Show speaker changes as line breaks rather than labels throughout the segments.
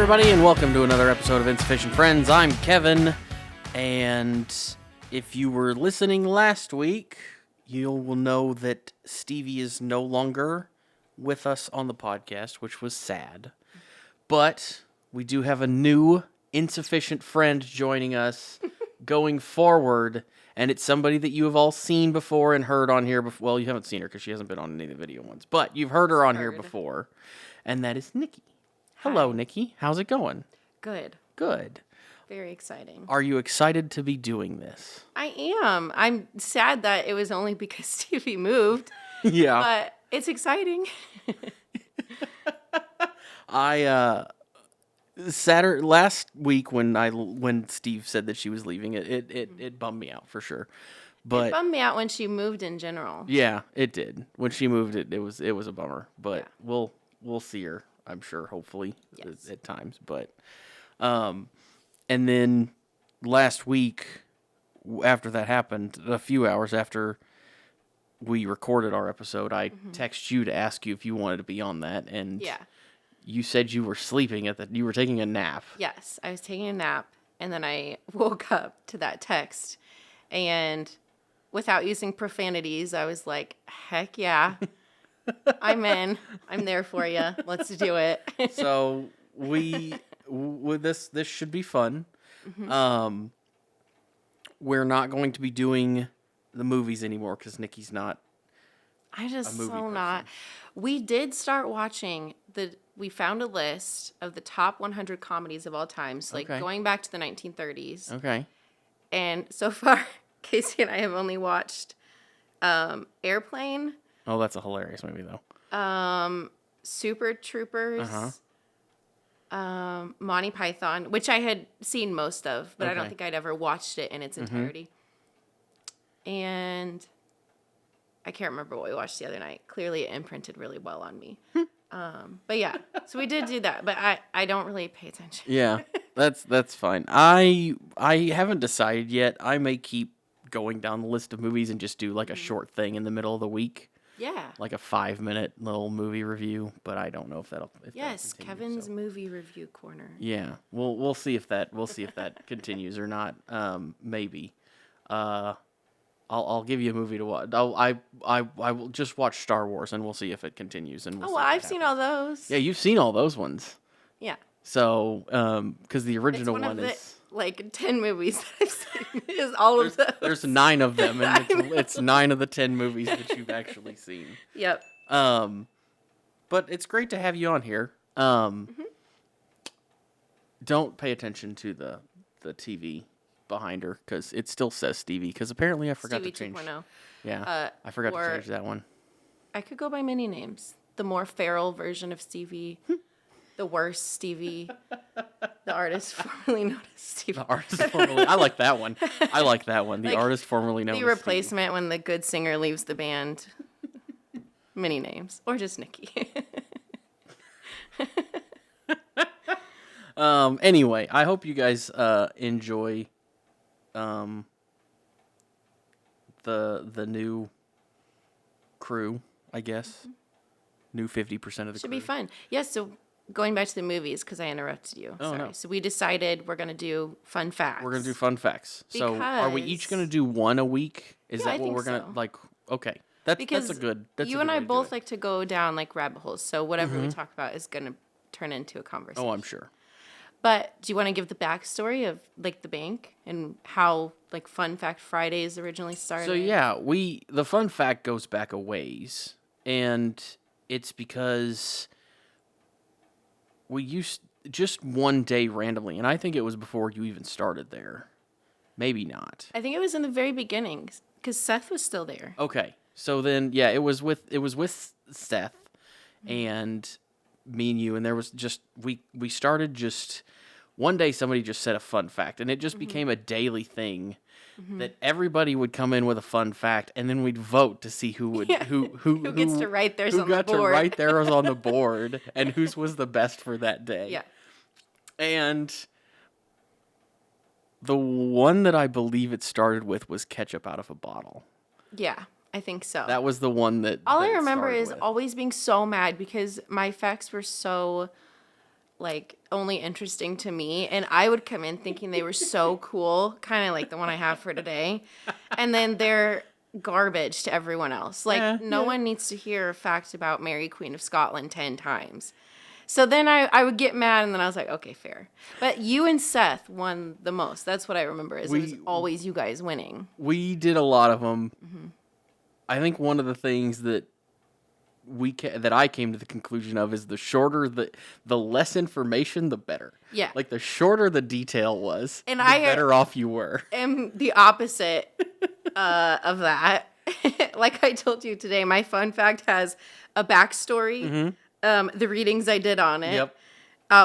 everybody, and welcome to another episode of Insufficient Friends. I'm Kevin, and if you were listening last week, you will know that Stevie is no longer with us on the podcast, which was sad. But we do have a new insufficient friend joining us going forward, and it's somebody that you have all seen before and heard on here before. Well, you haven't seen her because she hasn't been on any of the video ones, but you've heard her on here before, and that is Nikki. Hello,
Hi.
Nikki. How's it going?
Good.
Good.
Very exciting.
Are you excited to be doing this?
I am. I'm sad that it was only because Stevie moved.
Yeah.
But it's exciting.
Last week when Steve said that she was leaving, it bummed me out for sure. But
It bummed me out when she moved in general.
yeah, it did. When she moved, it was a bummer. But
Yeah.
we'll see her, I'm sure, hopefully,
Yes.
at times. But and then last week, after that happened, a few hours after we recorded our episode, I texted you to ask you if you wanted to be on that, and
Yeah.
you said you were sleeping you were taking a nap.
Yes. I was taking a nap and then I woke up to that text. And without using profanities, I was like, heck yeah. I'm in. I'm there for you. Let's do it.
So this should be fun. We're not going to be doing the movies anymore because Nikki's not.
I just
movie
so
person.
not. We did start watching we found a list of the top 100 comedies of all time, so like
Okay.
going back to the 1930s.
Okay.
And so far, Casey and I have only watched Airplane,
Oh, that's a hilarious movie though.
Super Troopers, Monty Python, which I had seen most of, but I don't
Okay.
think I'd ever watched it in its entirety. And I can't remember what we watched the other night. Clearly, it imprinted really well on me. But yeah, so we did do that, but I don't really pay attention.
Yeah, that's fine. I haven't decided yet. I may keep going down the list of movies and just do like a short thing in the middle of the week,
Yeah.
like a 5-minute little movie review. But I don't know if that'll.
Yes,
continue,
Kevin's
so.
movie review corner.
Yeah, we'll see if that continues or not. Maybe. I'll give you a movie to watch. I will just watch Star Wars and we'll see if it continues. And we'll
Oh,
see
well,
if
I've
that
seen
happens.
all those.
Yeah, you've seen all those ones.
Yeah.
So, because the
It's
original
one of the
is
like 10 movies that I've seen is all of those.
there's 9 of them, and
I
it's 9 of the 10 movies that you've actually seen.
Yep.
But it's great to have you on here. Don't pay attention to the TV behind her because it still says Stevie. Because apparently I forgot
Stevie
to change.
2.0.
Yeah, I forgot to
or-
change that one.
I could go by many names. The more feral version of Stevie, the worst Stevie, the artist formerly known as Stevie.
The artist formerly. I like that one. I like that one. The
Like,
artist formerly known
The
as
replacement when the good singer leaves the band. Many names. Or just Nikki.
Stevie. Anyway, I hope you guys enjoy the new crew, I guess. New 50% of the
Should
crew.
be fun. Yes, so going back to the movies, because I interrupted you.
Oh,
Sorry.
no.
So we decided we're going to do fun facts.
We're gonna do fun facts. So are we each gonna do one a week? Is
Yeah,
that
I
what
think
we're gonna
so.
like? Okay, that's
Because
a good. That's
you
a
and
good
I
way to do
both
it.
like to go down like rabbit holes. So whatever we talk about is going to turn into a conversation.
Oh, I'm sure.
But do you want to give the backstory of like the bank and how like Fun Fact Fridays originally started?
So yeah, the fun fact goes back a ways, and it's because we used just one day randomly, and I think it was before you even started there. Maybe not.
I think it was in the very beginning because Seth was still there.
Okay, so then yeah, it was with Seth and me and you, and there was just we started just one day. Somebody just said a fun fact, and it just became a daily thing that everybody would come in with a fun fact, and then we'd vote to see who would who
gets to write theirs
who
on the
got to
board.
write theirs on the board, and whose was the best for that day.
Yeah.
And the one that I believe it started with was ketchup out of a bottle.
Yeah, I think so.
That was the one that.
All
that
I
it
remember
started
is
with.
always being so mad because my facts were so like only interesting to me, and I would come in thinking they were so cool, kind of like the one I have for today, and then they're garbage to everyone else. Like no one needs to hear a fact about Mary Queen of Scotland 10 times. So then I would get mad, and then I was like, okay, fair. But you and Seth won the most. That's what I remember. It was always you guys winning.
We did a lot of them. I think one of the things that that I came to the conclusion of is the shorter the less information, the better.
Yeah.
Like the shorter the detail was,
and
the better off you were.
Am the opposite of that. Like I told you today, my fun fact has a backstory. The readings I did on it,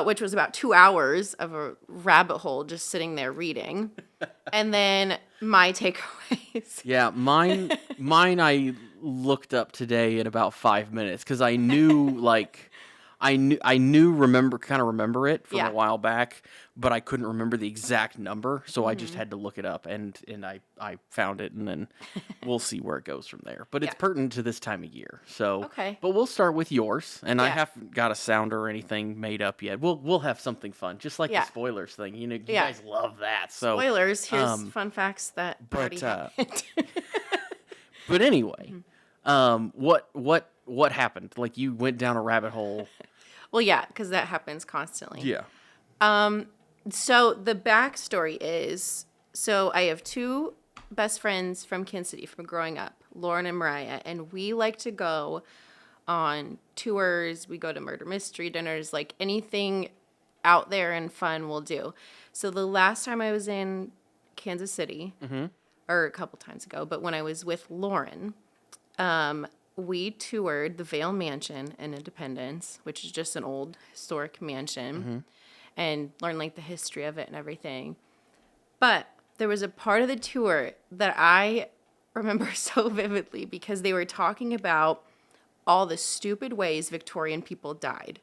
which was about 2 hours of a rabbit hole just sitting there reading. And then my takeaways.
Yeah, mine I looked up today in about 5 minutes because I knew remember it from a while back, but I couldn't remember the exact number, so I just had to look it up, and I found it, and then we'll see where it goes from there. But it's pertinent to this time of year, so
okay.
But we'll start with yours, and I haven't got a sounder or anything made up yet. We'll have something fun, just like the spoilers thing. You know, you guys love that. So
spoilers. Here's fun facts that Brody happened.
But anyway, what happened? Like you went down a rabbit hole.
Well, yeah, because that happens constantly.
Yeah.
So the backstory is, so I have 2 best friends from Kansas City from growing up, Lauren and Mariah, and we like to go on tours. We go to murder mystery dinners, like anything out there and fun we'll do. So the last time I was in Kansas City, or a couple times ago, but when I was with Lauren, we toured the Vale Mansion in Independence, which is just an old historic mansion, and learned like the history of it and everything. But there was a part of the tour that I remember so vividly because they were talking about all the stupid ways Victorian people died.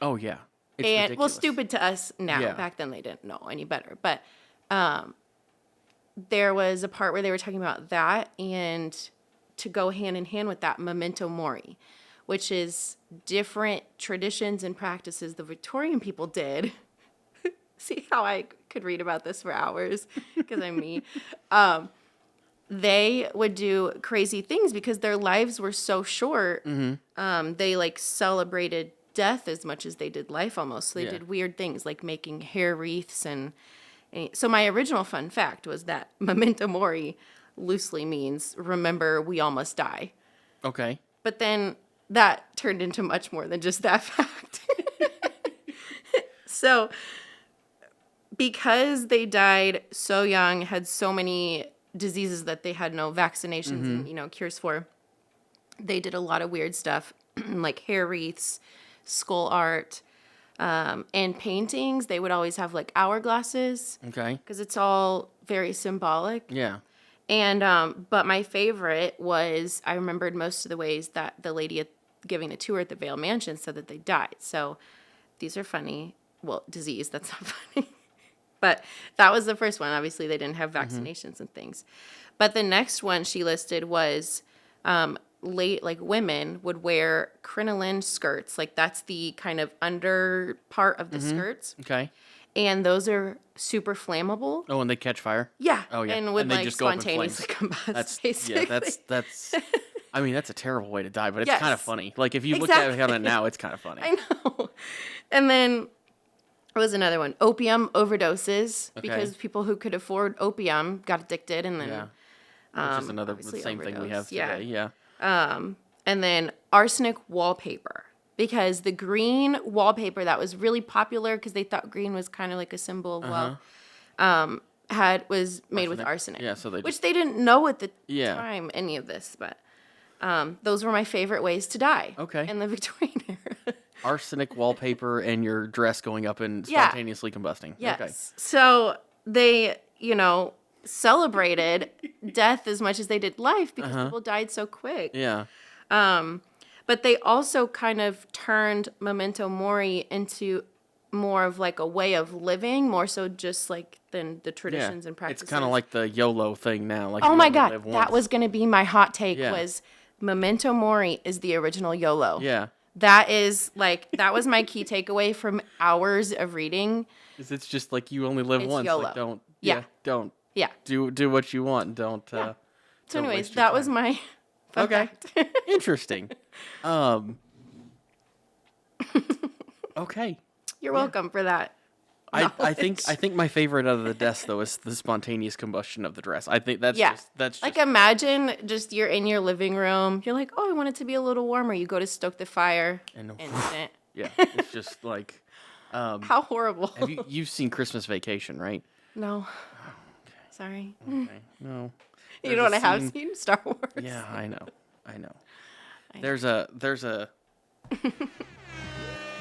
Oh yeah. It's
and
ridiculous.
Well, stupid to us now.
Yeah.
Back then they didn't know any better. But there was a part where they were talking about that, and to go hand in hand with that, memento mori, which is different traditions and practices the Victorian people did. See how I could read about this for hours because I'm me. They would do crazy things because their lives were so short. They like celebrated death as much as they did life almost. So they did weird things like making hair wreaths and so my original fun fact was that memento mori loosely means remember we all must die.
Okay.
But then that turned into much more than just that fact. So because they died so young, had so many diseases that they had no vaccinations and cures for, they did a lot of weird stuff like hair wreaths, skull art, and paintings. They would always have like hourglasses. Okay. Because it's all very symbolic.
Yeah.
And but my favorite was I remembered most of the ways that the lady giving the tour at the Vale Mansion said that they died. So these are funny. Well, disease, that's not funny. But that was the first one. Obviously, they didn't have vaccinations and things. But the next one she listed was women would wear crinoline skirts. Like that's the kind of under part of the skirts.
Okay.
And those are super flammable.
Oh, and they catch fire?
Yeah.
Oh, yeah.
And would
they
like
just go up in
spontaneously
flames.
combust, basically.
Yeah, that's I mean, that's a terrible way to die, but it's
Yes.
kind of funny. Like if you look at it now, it's kind of funny.
I know. And then there was another one, opium overdoses, because people who could afford opium got addicted, and then
which is another the same thing we have today. Yeah.
And then arsenic wallpaper, because the green wallpaper that was really popular because they thought green was kind of like a symbol of wealth, was made with arsenic.
Yeah, so
which they didn't know at the time any of this, but those were my favorite ways to die.
Okay.
In the Victorian era.
Arsenic wallpaper and your dress going up and spontaneously combusting.
Yes.
Okay.
So they, celebrated death as much as they did life because people died so quick.
Yeah.
But they also kind of turned memento mori into more of like a way of living, more so just like than the traditions and practices.
It's kind of like the YOLO thing now. Like
oh my God, that was going to be my hot take was memento mori is the original YOLO.
Yeah.
That is like, that was my key takeaway from hours of reading.
Is it's just like you only live
It's
once.
YOLO.
Like don't.
Yeah.
Don't
Yeah.
do what you want. Don't.
Yeah. So
don't
anyways,
waste your
that was
time.
my fun
Okay.
fact.
Interesting. Okay.
You're welcome for that.
I think my favorite out of the deaths though is the spontaneous combustion of the dress. I think that's just
like, imagine just you're in your living room. You're like, oh, I want it to be a little warmer. You go to stoke the fire.
and
Instant.
yeah, it's just like
How horrible.
you've seen Christmas Vacation, right?
No. Sorry.
Okay. No.
You know what I have seen? Star Wars.
Yeah, I know. There's a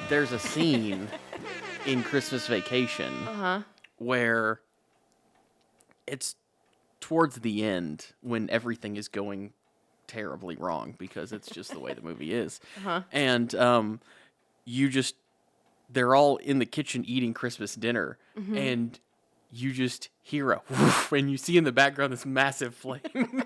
there's a scene in Christmas Vacation where it's towards the end when everything is going terribly wrong because it's just the way the movie is. And they're all in the kitchen eating Christmas dinner and you just hear a whoosh, and you see in the background this massive flame.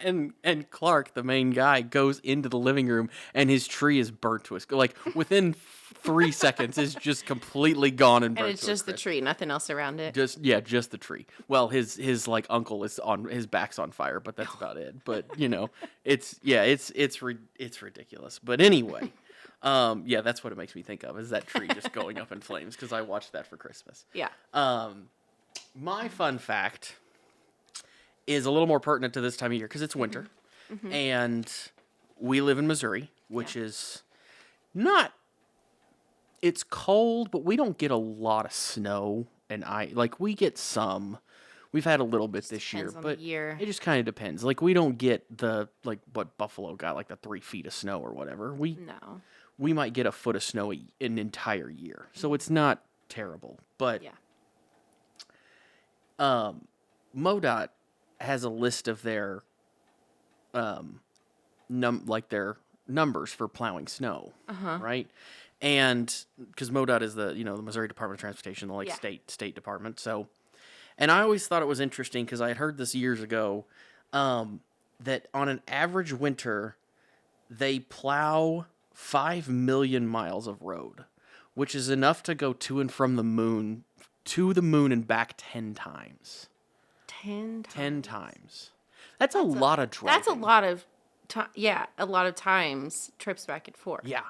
and Clark, the main guy, goes into the living room and his tree is burnt to a like within 3 seconds is just completely gone and burnt.
And it's just the tree, nothing else around it.
Just the tree. Well, his like uncle is on his back's on fire, but that's about it. But it's ridiculous. But anyway, that's what it makes me think of is that tree just going up in flames because I watched that for Christmas.
Yeah.
My fun fact is a little more pertinent to this time of year because it's winter, and we live in Missouri, which is not. It's cold, but we don't get a lot of snow and ice. Like we get some. We've had a little bit this year, but it just kind of depends. Like we don't get the what Buffalo got, like the 3 feet of snow or whatever. We might get a foot of snow an entire year, so it's not terrible. But MoDOT has a list of their their numbers for plowing snow, right? And because MoDOT is the the Missouri Department of Transportation, the state department. So, and I always thought it was interesting because I had heard this years ago that on an average winter they plow 5 million miles of road, which is enough to go to and from the moon, and back 10 times.
10 times.
10 times. That's a lot of driving.
That's a lot of a lot of times trips back and forth.
Yeah.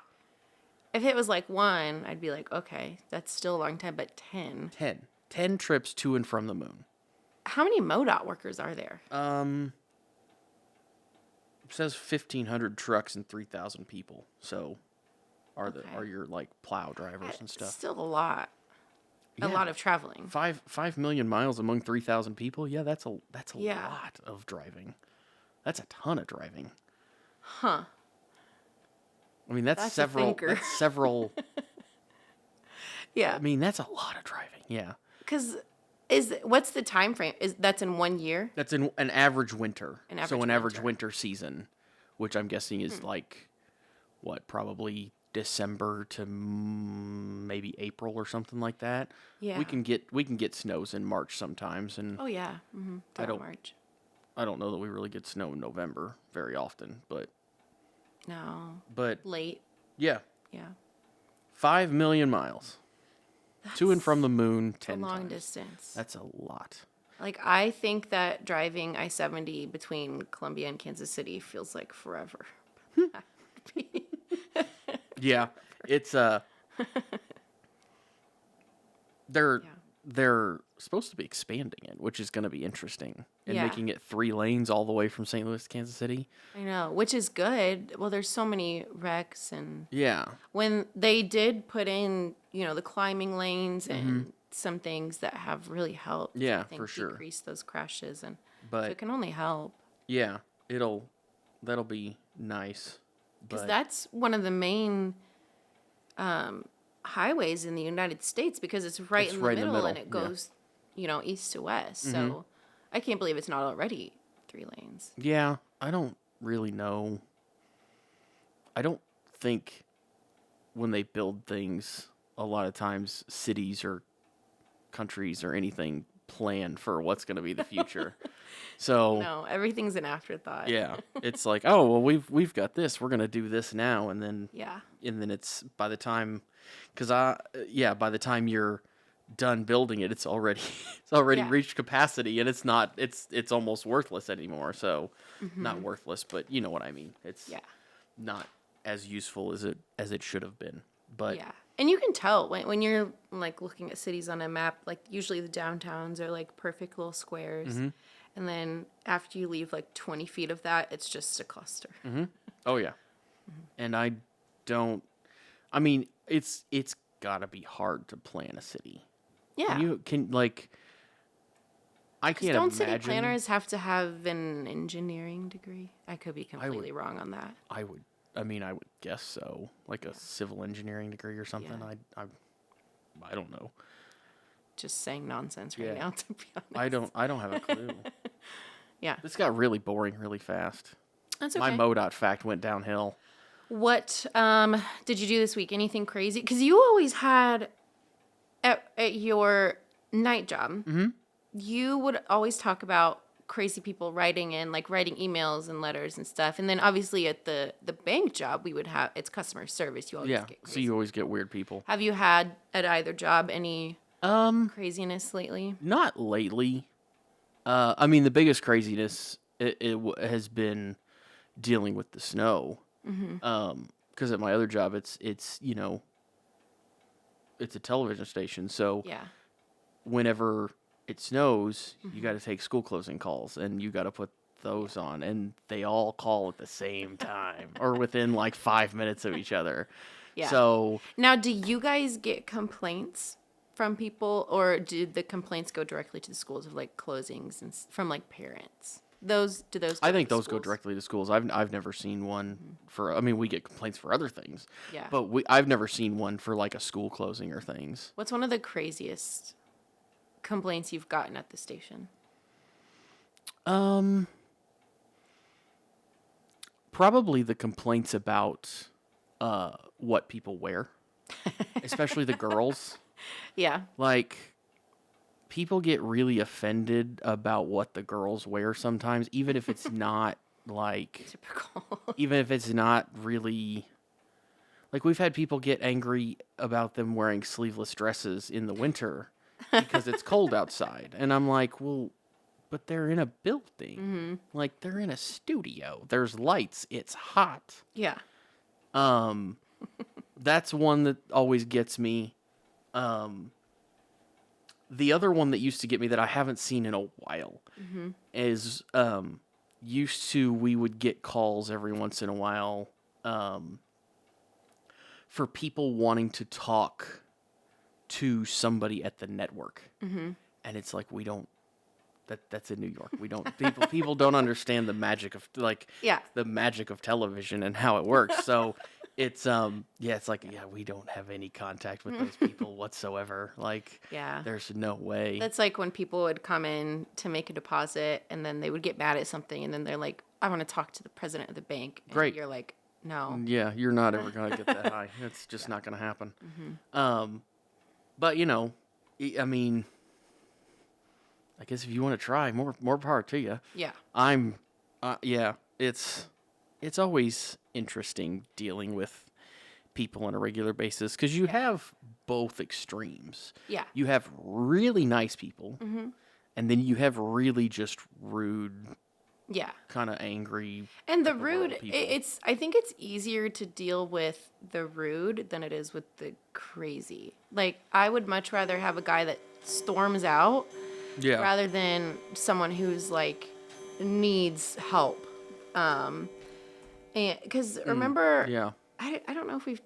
If it was like 1, I'd be like, okay, that's still a long time, but 10.
10 trips to and from the moon.
How many MoDOT workers are there?
It says 1,500 trucks and 3,000 people. So are your like plow drivers and stuff.
Still a lot.
Yeah.
A lot of traveling.
5 million miles among 3,000 people. Yeah, that's a
Yeah.
lot of driving. That's a ton of driving.
Huh.
I mean, that's several.
Yeah.
I mean, that's a lot of driving. Yeah.
Because what's the time frame? That's in 1 year?
That's in an average winter. An average
winter.
winter season, which I'm guessing is like, probably December to maybe April or something like that.
Yeah.
We can get snows in March sometimes, and
Oh yeah. March.
I don't know that we really get snow in November very often, but
No.
but
Late.
yeah,
Yeah.
5 million miles to and from the moon.
It's
10
a long
times.
distance.
That's a lot.
Like, I think that driving I-70 between Columbia and Kansas City feels like forever.
Yeah, it's they're supposed to be expanding it, which is going to be interesting, and making it 3 lanes all the way from St. Louis to Kansas City.
I know, which is good. Well, there's so many wrecks, and
Yeah,
when they did put in, the climbing lanes and some things that have really helped.
Yeah,
I think,
for sure.
decrease those crashes, and
but
so it can only help.
yeah, that'll be nice.
Because
But
that's one of the main highways in the United States, because it's right in the middle and it goes, east to west. So I can't believe it's not already 3 lanes.
yeah, I don't really know. I don't think when they build things, a lot of times cities or countries or anything plan for what's going to be the future. So
No, everything's an afterthought.
yeah, it's like, oh well, we've got this. We're going to do this now, and then
Yeah.
it's by the time, by the time you're done building it, it's already
Yeah.
reached capacity, and it's almost worthless anymore. So not worthless, but you know what I mean. It's
Yeah.
not as useful as it should have been. But
Yeah. And you can tell when you're like looking at cities on a map, like usually the downtowns are like perfect little squares. And then after you leave like 20 feet of that, it's just a cluster.
oh yeah, and I mean, it's gotta be hard to plan a city.
Yeah.
I can't
Don't
imagine.
city planners have to have an engineering degree? I could be completely wrong on that.
I would guess so, like a civil engineering degree or something.
Yeah.
I don't know.
Just saying nonsense right
Yeah.
now, to be honest.
I don't have a clue.
Yeah.
This got really boring really fast.
That's okay.
My MoDOT fact went downhill.
What did you do this week? Anything crazy? Because you always had at your night job, you would always talk about crazy people writing emails and letters and stuff. And then obviously at the bank job, we would have it's customer service. You always
Yeah,
get
so
crazy.
you always get weird people.
Have you had at either job any craziness lately?
Not lately. I mean, the biggest craziness has been dealing with the snow. Because at my other job, it's it's a television station, so
Yeah.
whenever it snows, you got to take school closing calls, and you got to put those on, and they all call at the same time or within like 5 minutes of each other.
Yeah.
So
Now, do you guys get complaints from people, or do the complaints go directly to the schools of like closings and from like parents? Do those?
I
go
think
to the
those go
schools?
directly to schools. I've never seen one for. I mean, we get complaints for other things.
Yeah.
But I've never seen one for like a school closing or things.
What's one of the craziest complaints you've gotten at the station?
Probably the complaints about what people wear, especially the girls.
Yeah.
Like, people get really offended about what the girls wear sometimes, even if it's not like,
Typical.
even if it's not really. Like, we've had people get angry about them wearing sleeveless dresses in the winter because it's cold outside. And I'm like, well, but they're in a building. Like, they're in a studio. There's lights. It's hot.
Yeah.
That's one that always gets me. The other one that used to get me that I haven't seen in a while is we would get calls every once in a while for people wanting to talk to somebody at the network. And it's like, we don't, that's in New York. We don't, people don't understand the magic of the magic of television and how it works. So it's, it's like, we don't have any contact with those people whatsoever. Like,
Yeah.
there's no way.
That's like when people would come in to make a deposit and then they would get mad at something and then they're like, I want to talk to the president of the bank. And
Great.
You're like, no.
Yeah, you're not ever going to get that high. It's just not going to happen. But, I mean, I guess if you want to try, more power to you.
Yeah.
It's always interesting dealing with people on a regular basis because you have both extremes.
Yeah.
You have really nice people, and then you have really just rude,
Yeah.
kind of angry.
And the
of the world
rude,
people.
I think it's easier to deal with the rude than it is with the crazy. Like, I would much rather have a guy that storms out
Yeah.
rather than someone who's like needs help. And because remember,
Yeah.
I don't know if we've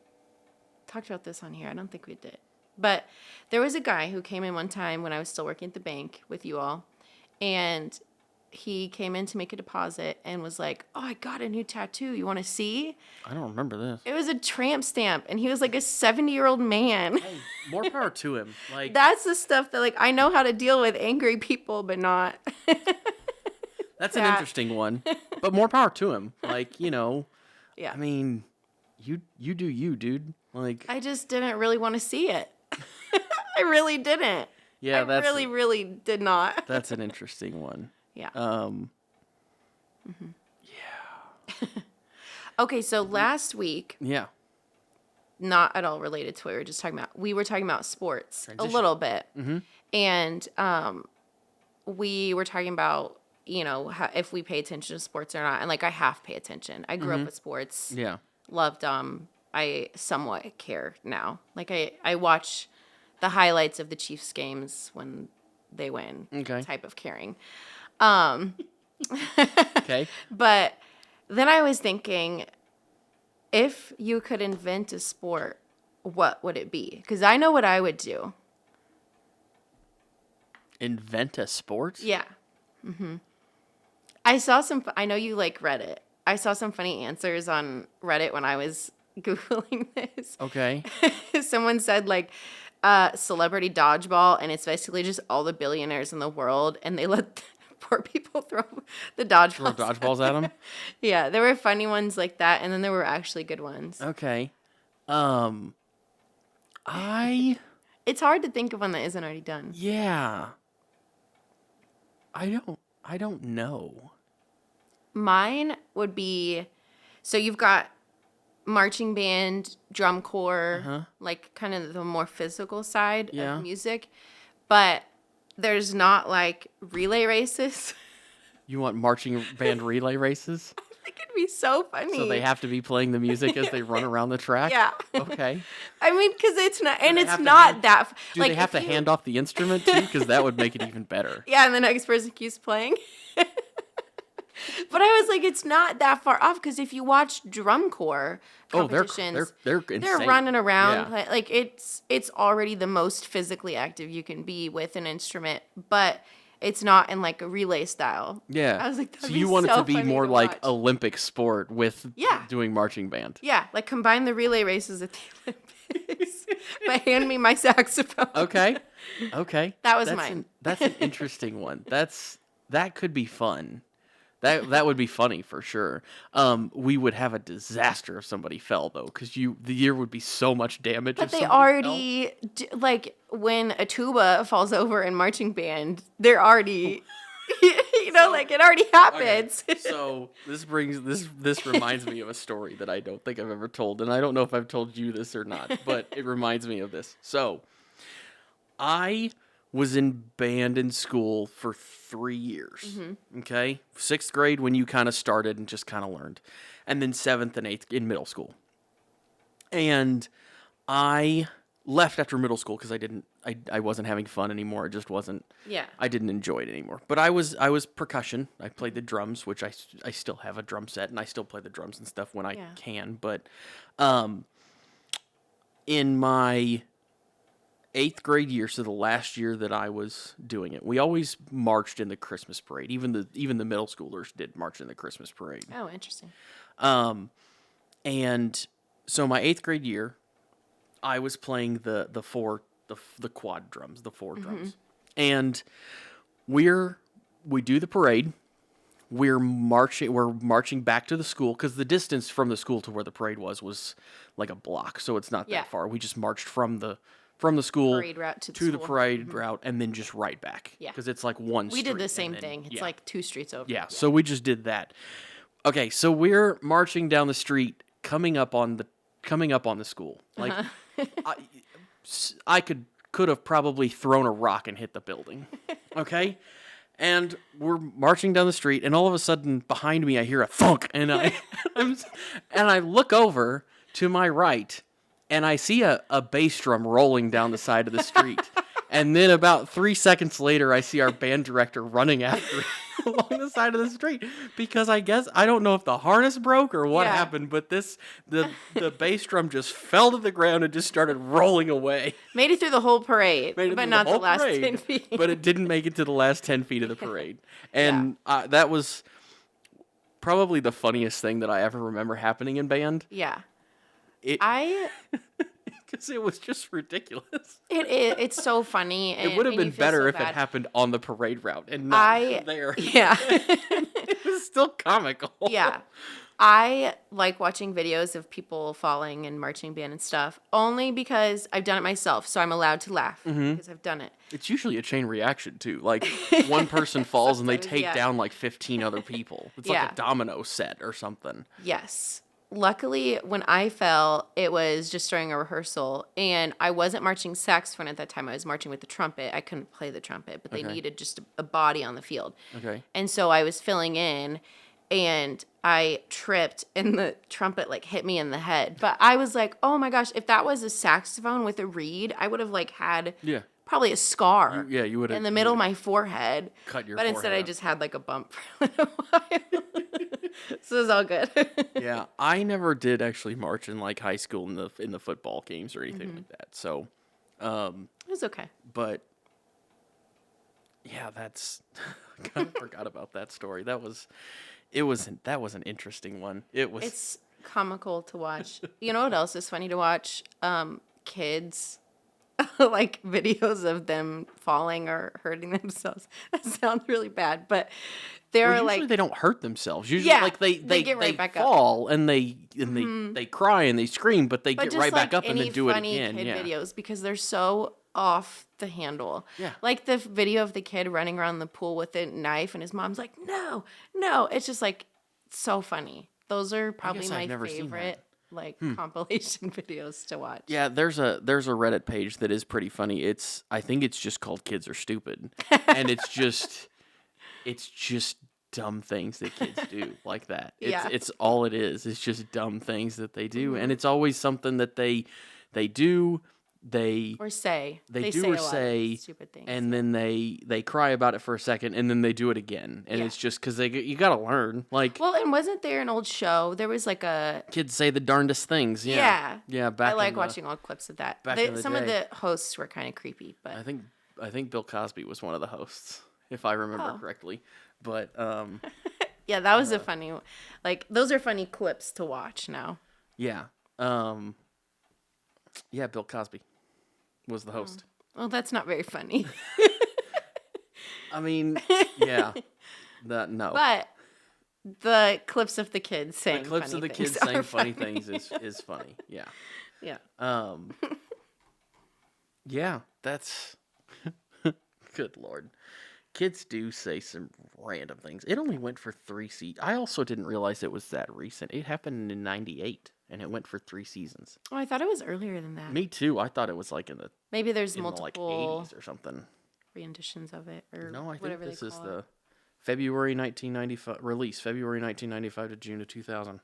talked about this on here. I don't think we did. But there was a guy who came in one time when I was still working at the bank with you all, and he came in to make a deposit and was like, "Oh, I got a new tattoo. You want to see?"
I don't remember this.
It was a tramp stamp, and he was like a 70-year-old man.
Hey, more power to him. Like,
That's the stuff that, like, I know how to deal with angry people, but not.
that's an
that.
interesting one. But more power to him. Like,
Yeah.
I mean, you do you, dude. Like,
I just didn't really want to see it. I really didn't.
Yeah,
I really, really did not.
that's an interesting one.
Yeah.
Yeah.
Okay, so last week,
Yeah.
not at all related to what we were talking about sports
Transition.
a little bit.
Mm-hmm.
And we were talking about, how, if we pay attention to sports or not. And like, I half pay attention. I grew up with sports.
Yeah.
Loved them. I somewhat care now. Like, I watch the highlights of the Chiefs games when they win.
Okay.
Type of caring.
Okay.
But then I was thinking, if you could invent a sport, what would it be? Because I know what I would do.
Invent a sport?
Yeah. Mm-hmm. I saw I know you like Reddit. I saw some funny answers on Reddit when I was Googling this.
Okay.
Someone said, like, celebrity dodgeball, and it's basically just all the billionaires in the world, and they let poor people throw the dodgeballs.
Throw dodgeballs at them?
Yeah, there were funny ones like that, and then there were actually good ones.
Okay.
It's hard to think of one that isn't already done.
Yeah. I don't know.
Mine would be, so you've got marching band, drum corps, like kind of the more physical side of music, but there's not like relay races.
You want marching band relay races?
I think it'd be so funny.
So they have to be playing the music as they run around the track?
Yeah.
Okay.
I mean, because it's not, and it's not that.
Do they have to hand off the instrument too? Because that would make it even better.
Yeah, and the next person keeps playing. But I was like, it's not that far off, because if you watch drum corps competitions,
they're insane.
running around.
Yeah.
Like it's already the most physically active you can be with an instrument, but it's not in like a relay style.
Yeah.
I was like,
so you want it to be more like
watch.
Olympic sport with doing marching band.
Yeah, like combine the relay races at the Olympics, but hand me my saxophone.
Okay.
That was mine.
That's an interesting one. That could be fun. That would be funny for sure. We would have a disaster if somebody fell though, because the year would be so much damage.
But they already like when a tuba falls over in marching band, they're already, like it already happens.
Okay. So this reminds me of a story that I don't think I've ever told, and I don't know if I've told you this or not, but it reminds me of this. So I was in band in school for 3 years. Mm-hmm. Okay? 6th grade when you kind of started and just kind of learned. And then 7th and 8th in middle school. And I left after middle school because I wasn't having fun anymore. It just wasn't.
Yeah.
I didn't enjoy it anymore. But I was percussion. I played the drums, which I still have a drum set, and I still play the drums and stuff when I can. But in my 8th grade year, so the last year that I was doing it, we always marched in the Christmas parade. Even the middle schoolers did march in the Christmas parade.
Oh, interesting.
And so my 8th grade year, I was playing the quad drums, the 4 drums, and we do the parade. We're marching back to the school because the distance from the school to where the parade was like a block, so it's not that far. We just marched from the school
parade route
to the parade route and then just right back.
Yeah.
Because it's like one street.
We did the same thing. It's like 2 streets over.
Yeah, so we just did that. Okay, so we're marching down the street, coming up on the school. Like I could have probably thrown a rock and hit the building. Okay? And we're marching down the street, and all of a sudden behind me I hear a thunk, and I look over to my right, and I see a bass drum rolling down the side of the street. And then about 3 seconds later, I see our band director running after it along the side of the street. Because I don't know if the harness broke or what happened, but the bass drum just fell to the ground and just started rolling away.
Made it through the whole parade, but not the last 10 feet.
But it didn't make it to the last 10 feet of the parade. And that was probably the funniest thing that I ever remember happening in band.
Yeah.
Because it was just ridiculous.
It's so funny.
It would have been better if it happened on the parade route and not there.
Yeah.
It was still comical.
Yeah. I like watching videos of people falling and marching band and stuff only because I've done it myself, so I'm allowed to laugh because I've done it.
It's usually a chain reaction, too. Like, one person falls and they
Sometimes,
take
yeah.
down, like, 15 other people. It's
Yeah.
like a domino set or something.
Yes. Luckily, when I fell, it was just during a rehearsal, and I wasn't marching saxophone at that time. I was marching with the trumpet. I couldn't play the trumpet, but they
Okay.
needed just a body on the field.
Okay.
And so I was filling in, and I tripped, and the trumpet, like, hit me in the head. But I was like, oh, my gosh, if that was a saxophone with a reed, I would have, like, had
Yeah.
probably a scar
You would have.
in the middle of my forehead.
Cut your
But instead,
forehead
I
up.
just had, like, a bump for a little while. So it was all good.
Yeah, I never did actually march in like high school in the football games or anything like that. So,
It was okay.
but yeah, that's I kind of forgot about that story. That was an interesting one.
It's comical to watch. You know what else is funny to watch? Kids, like videos of them falling or hurting themselves. That sounds really bad, but they're
Well, usually
like,
they don't hurt themselves. Usually,
Yeah,
like they
get right back up.
fall and they cry and they scream, but they
but
get
just
right
like
back up and
any
then do it
funny
again.
kid
Yeah.
videos because they're so off the handle.
Yeah.
Like the video of the kid running around the pool with a knife and his mom's like, no. It's just like so funny. Those are probably
guess
my
I've never seen
favorite like compilation videos to watch.
Yeah, there's a Reddit page that is pretty funny. I think it's just called Kids Are Stupid. And it's just dumb things that kids do like that. It's all it is. It's just dumb things that they do. And it's always something that they do,
Or say.
they do
say
or
a lot of
say,
stupid things.
and then they cry about it for a second and then they do it again. And
Yeah.
it's just because you got to learn. Like,
Well, and wasn't there an old show? There was like a
kids say the darndest things. Yeah. Yeah, back
I like
in the-
watching old clips of that.
back in the
Some of
day.
the hosts were kind of creepy, but
I think Bill Cosby was one of the hosts, if I remember
Oh.
correctly. But
yeah, that was a funny. Like those are funny clips to watch now.
yeah, yeah, Bill Cosby was the host.
Well, that's not very funny,
I mean, yeah, no.
but the clips of the kids
The
saying
clips of
funny
the
things
kids saying
are
funny things is funny. Yeah.
Yeah.
Yeah, that's good Lord. Kids do say some random things. It only went for 3 seasons. I also didn't realize it was that recent. It happened in '98, and it went for 3 seasons.
Oh, I thought it was earlier than that.
Me too. I thought it was like in the
Maybe there's
the
multiple
like '80s or something.
renditions of it, or
No, I think
whatever
this
they
is
call
the
it.
February 1995 release. February 1995 to June of 2000.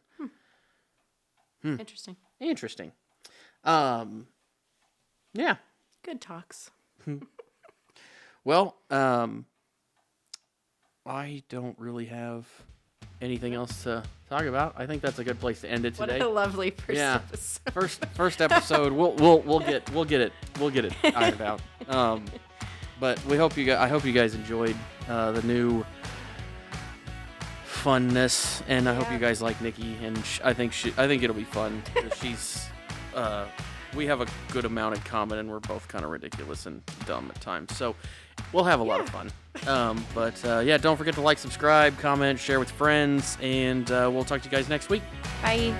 Interesting.
Interesting. Yeah.
Good talks.
Well, I don't really have anything else to talk about. I think that's a good place to end it
What
today.
a lovely first
Yeah.
episode.
First episode. We'll get it ironed out. But I hope you guys enjoyed the new funness, and I hope you guys like Nikki. And I think it'll be fun. She's we have a good amount in common, and we're both kind of ridiculous and dumb at times. So we'll have a lot of fun. But don't forget to like, subscribe, comment, share with friends, and we'll talk to you guys next week.
Bye.